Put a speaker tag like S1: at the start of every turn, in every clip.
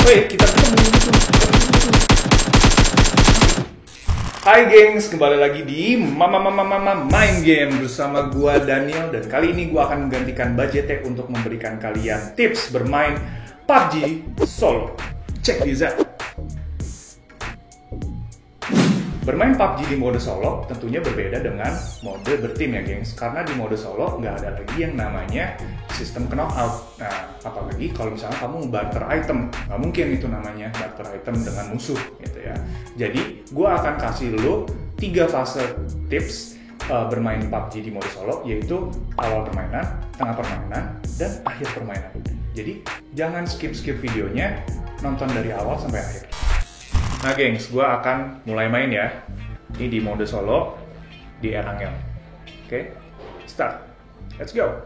S1: Wait, kita ketemu gitu. Hai gengs, kembali lagi di Main Game bersama gua Daniel, dan kali ini gua akan menggantikan Bajete untuk memberikan kalian tips bermain PUBG solo. Check this out. Bermain PUBG di mode solo tentunya berbeda dengan mode bertim ya gengs, karena di mode solo nggak ada lagi yang namanya sistem knockout. Nah, apalagi kalau misalnya kamu barter item, nggak mungkin itu namanya barter item dengan musuh gitu ya. Jadi, gue akan kasih lo 3 fase tips bermain PUBG di mode solo, yaitu awal permainan, tengah permainan, dan akhir permainan. Jadi, jangan skip videonya, nonton dari awal sampai akhir. Nah gengs, gue akan mulai main ya. Ini di mode solo, di Erangel. Oke, start. Let's go.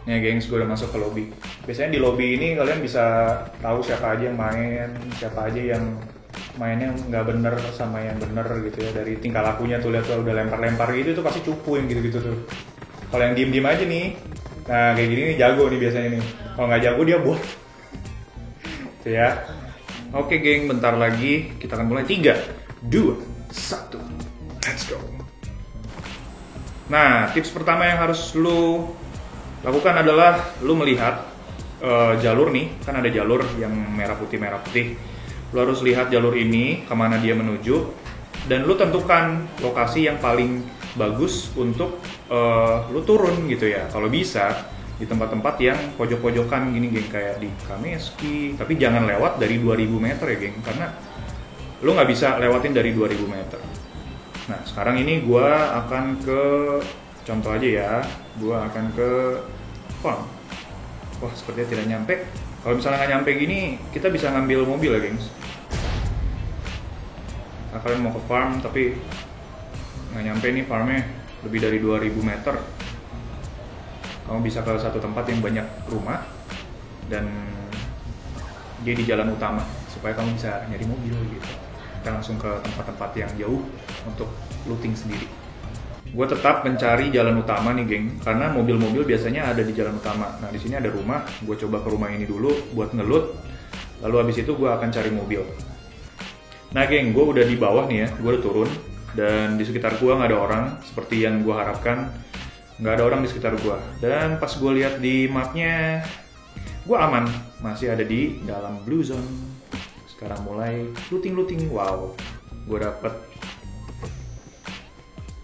S1: Nih gengs, gue udah masuk ke lobby. Biasanya di lobby ini kalian bisa tahu siapa aja yang main, siapa aja yang mainnya nggak bener sama yang bener gitu ya. Dari tingkah lakunya tuh, lihat tuh udah lempar-lempar gitu tuh pasti cupu yang gitu-gitu tuh. Kalau yang diem-diem aja nih, nah kayak gini nih jago nih biasanya nih. Kalau nggak jago dia bot. Tuh ya. Oke geng, bentar lagi kita akan mulai. 3, 2, 1, let's go. Nah, tips pertama yang harus lu lakukan adalah lu melihat jalur nih, kan ada jalur yang merah putih. Lu harus lihat jalur ini kemana dia menuju, dan lu tentukan lokasi yang paling bagus untuk lu turun gitu ya. Kalau bisa di tempat-tempat yang pojok-pojokan gini geng, kayak di Kameski, tapi jangan lewat dari 2000 meter ya geng, karena lu nggak bisa lewatin dari 2000 meter. Nah sekarang ini gue akan ke, contoh aja ya, gue akan ke farm. Wah sepertinya tidak nyampe. Kalau misalnya nggak nyampe gini, kita bisa ngambil mobil ya gengs. Nah, kalian mau ke farm tapi nggak nyampe nih farmnya, lebih dari 2000 meter. Kamu bisa ke satu tempat yang banyak rumah dan dia di jalan utama supaya kamu bisa nyari mobil gitu. Kita langsung ke tempat-tempat yang jauh untuk looting sendiri. Gue tetap mencari jalan utama nih geng, karena mobil-mobil biasanya ada di jalan utama. Nah di sini ada rumah, gue coba ke rumah ini dulu buat ngeloot. Lalu habis itu gue akan cari mobil. Nah geng, gue udah di bawah nih ya, gue udah turun dan di sekitar gue nggak ada orang seperti yang gue harapkan. Nggak ada orang di sekitar gue, dan pas gue lihat di mapnya gue aman, masih ada di dalam blue zone. Sekarang mulai looting. Wow, gue dapet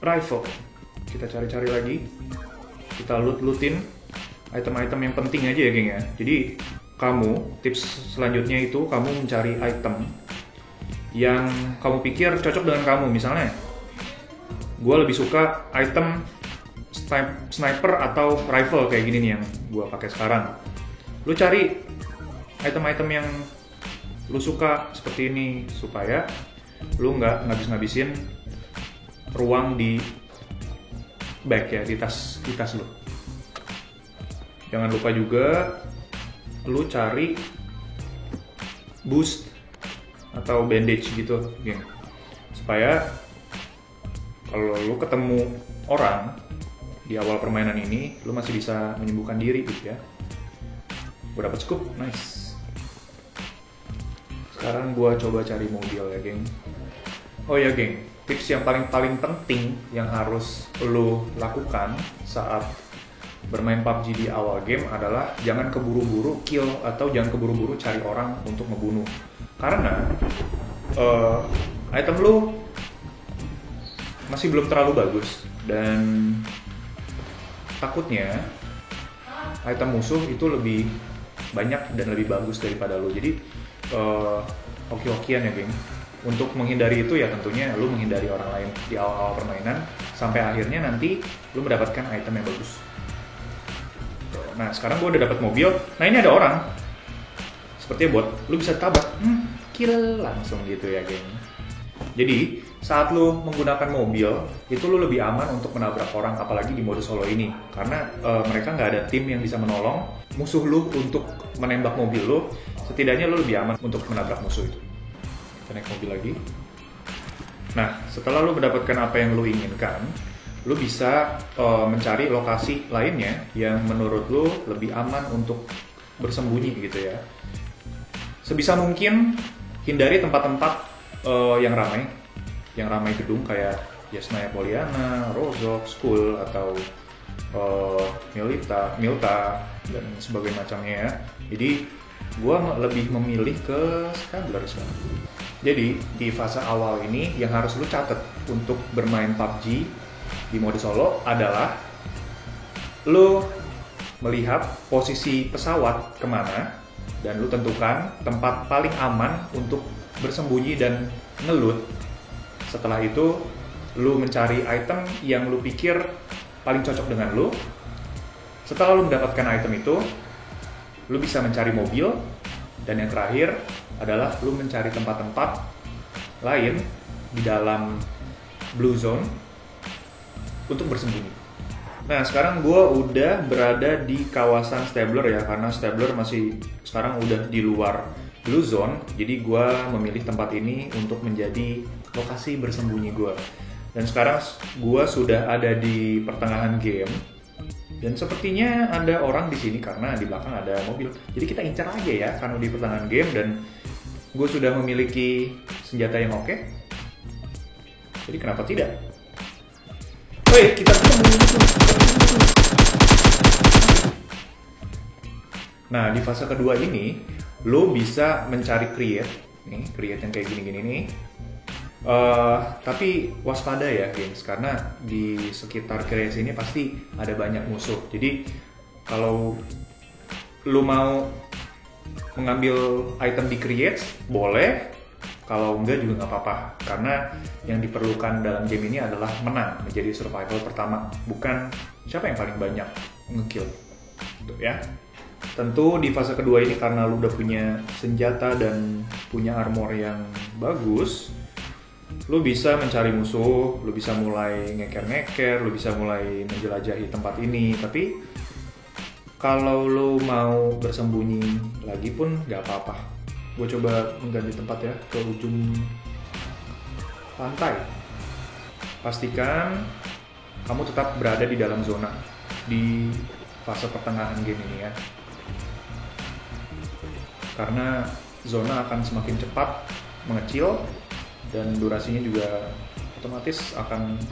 S1: rifle. Kita cari-cari lagi, kita lootin item-item yang penting aja ya geng ya. Jadi kamu, tips selanjutnya itu kamu mencari item yang kamu pikir cocok dengan kamu. Misalnya gue lebih suka item sniper atau rifle kayak gini nih yang gue pakai sekarang. Lu cari item-item yang lu suka seperti ini supaya lu nggak ngabis-ngabisin ruang di bag ya, di tas lu. Jangan lupa juga lu cari boost atau bandage gitu, geng. Supaya kalau lu ketemu orang di awal permainan ini, lu masih bisa menyembuhkan diri gitu ya. Gue dapet scoop, nice. Sekarang gue coba cari mobil ya geng. Oh ya geng, tips yang paling penting yang harus lu lakukan saat bermain PUBG di awal game adalah jangan keburu-buru kill atau jangan keburu-buru cari orang untuk ngebunuh. Karena item lu masih belum terlalu bagus, dan takutnya item musuh itu lebih banyak dan lebih bagus daripada lu. Jadi hoki-hokian ya geng. Untuk menghindari itu ya tentunya lu menghindari orang lain di awal-awal permainan sampai akhirnya nanti lu mendapatkan item yang bagus. Nah sekarang gua udah dapat mobil. Nah ini ada orang, sepertinya bot. Lu bisa tabrak, kill langsung gitu ya geng. Jadi saat lu menggunakan mobil itu lu lebih aman untuk menabrak orang, apalagi di mode solo ini, karena mereka nggak ada tim yang bisa menolong musuh lu untuk menembak mobil lu. Setidaknya lu lebih aman untuk menabrak musuh itu. Kita naik mobil lagi. Nah setelah lu mendapatkan apa yang lu inginkan, lu bisa mencari lokasi lainnya yang menurut lu lebih aman untuk bersembunyi gitu ya. sebisa mungkin hindari tempat-tempat yang ramai gedung kayak Yasnaya Poliana, Rozok, School, atau Milta dan sebagainya macamnya ya. Jadi gue lebih memilih ke Stabler sekarang. Jadi di fase awal ini yang harus lu catet untuk bermain PUBG di mode solo adalah lu melihat posisi pesawat kemana dan lu tentukan tempat paling aman untuk bersembunyi dan ngeloot. Setelah itu lu mencari item yang lu pikir paling cocok dengan lu. Setelah lu mendapatkan item itu, lu bisa mencari mobil, dan yang terakhir adalah lu mencari tempat-tempat lain di dalam blue zone untuk bersembunyi. Nah, sekarang gue udah berada di kawasan Stabler ya, karena Stabler masih sekarang udah di luar blue zone, jadi gue memilih tempat ini untuk menjadi lokasi bersembunyi gue. Dan sekarang gue sudah ada di pertengahan game, dan sepertinya ada orang di sini karena di belakang ada mobil. Jadi kita incar aja ya, karena di pertengahan game dan gue sudah memiliki senjata yang oke. Jadi kenapa tidak? Woi, kita Nah, di fase kedua ini, lo bisa mencari create yang kayak gini-gini nih. Tapi waspada ya, gengs, karena di sekitar create ini pasti ada banyak musuh. Jadi kalau lo mau mengambil item di create, boleh. Kalau enggak juga nggak apa-apa, karena yang diperlukan dalam game ini adalah menang, menjadi survival pertama, bukan siapa yang paling banyak ngekill, gitu ya. Tentu di fase kedua ini karena lu udah punya senjata dan punya armor yang bagus, lu bisa mencari musuh, lu bisa mulai ngeker-ngeker, lu bisa mulai menjelajahi tempat ini. Tapi kalau lu mau bersembunyi lagi pun nggak apa-apa. Gue coba mengganti tempat ya, ke ujung pantai. Pastikan kamu tetap berada di dalam zona di fase pertengahan game ini ya, karena zona akan semakin cepat mengecil dan durasinya juga otomatis akan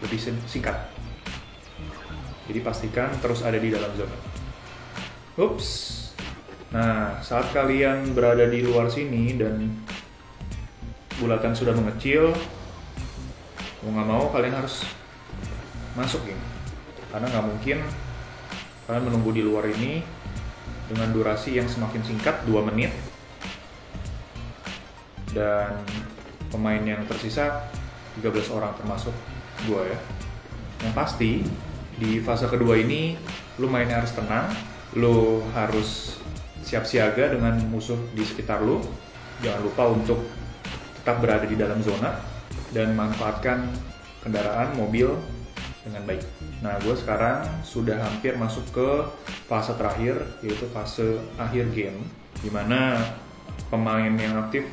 S1: lebih singkat. Jadi pastikan terus ada di dalam zona. Ups. Nah, saat kalian berada di luar sini dan bulatan sudah mengecil, mau nggak mau kalian harus masuk, geng. Karena nggak mungkin kalian menunggu di luar ini dengan durasi yang semakin singkat, 2 menit. Dan pemain yang tersisa 13 orang termasuk gua ya. Yang pasti di fase kedua ini lu mainnya harus tenang, lu harus siap siaga dengan musuh di sekitar lu. Jangan lupa untuk tetap berada di dalam zona dan manfaatkan kendaraan mobil dengan baik. Nah, gue sekarang sudah hampir masuk ke fase terakhir, yaitu fase akhir game, dimana pemain yang aktif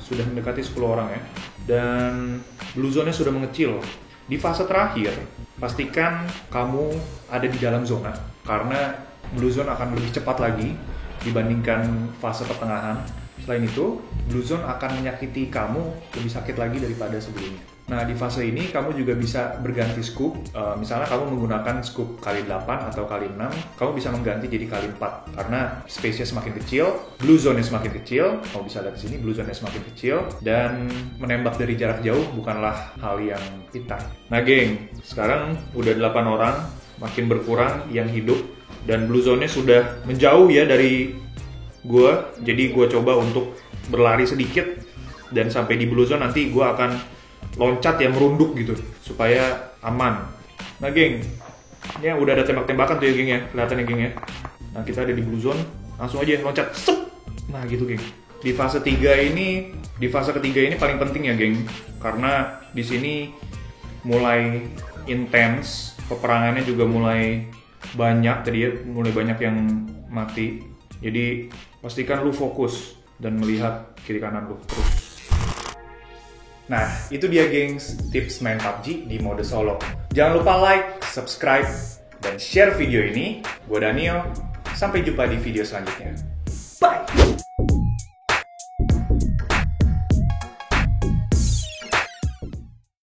S1: sudah mendekati 10 orang ya, dan blue zone-nya sudah mengecil. Di fase terakhir, pastikan kamu ada di dalam zona, karena blue zone akan lebih cepat lagi dibandingkan fase pertengahan. Selain itu, blue zone akan menyakiti kamu lebih sakit lagi daripada sebelumnya. Nah, di fase ini kamu juga bisa berganti scoop. Misalnya kamu menggunakan scoop kali 8 atau kali 6, kamu bisa mengganti jadi kali 4. Karena space-nya semakin kecil, blue zone-nya semakin kecil. Kamu bisa lihat di sini, blue zone-nya semakin kecil. Dan menembak dari jarak jauh bukanlah hal yang pintar. Nah, geng, sekarang udah 8 orang, makin berkurang yang hidup. Dan blue zone-nya sudah menjauh ya dari gue. Jadi gue coba untuk berlari sedikit. Dan sampai di blue zone nanti gue akan loncat ya, merunduk gitu supaya aman. Nah, geng, ini udah ada tembak-tembakan tuh ya, geng ya, kelihatan ya, geng ya. Nah, kita ada di blue zone, langsung aja loncat, sep. Nah, gitu, geng. Di fase ketiga ini paling penting ya, geng, karena di sini mulai intens, peperangannya juga mulai banyak tadi ya, mulai banyak yang mati. Jadi pastikan lu fokus dan melihat kiri kanan lu terus. Nah, itu dia, gengs, tips main PUBG di mode solo. Jangan lupa like, subscribe, dan share video ini. Gue Daniel, sampai jumpa di video selanjutnya. Bye!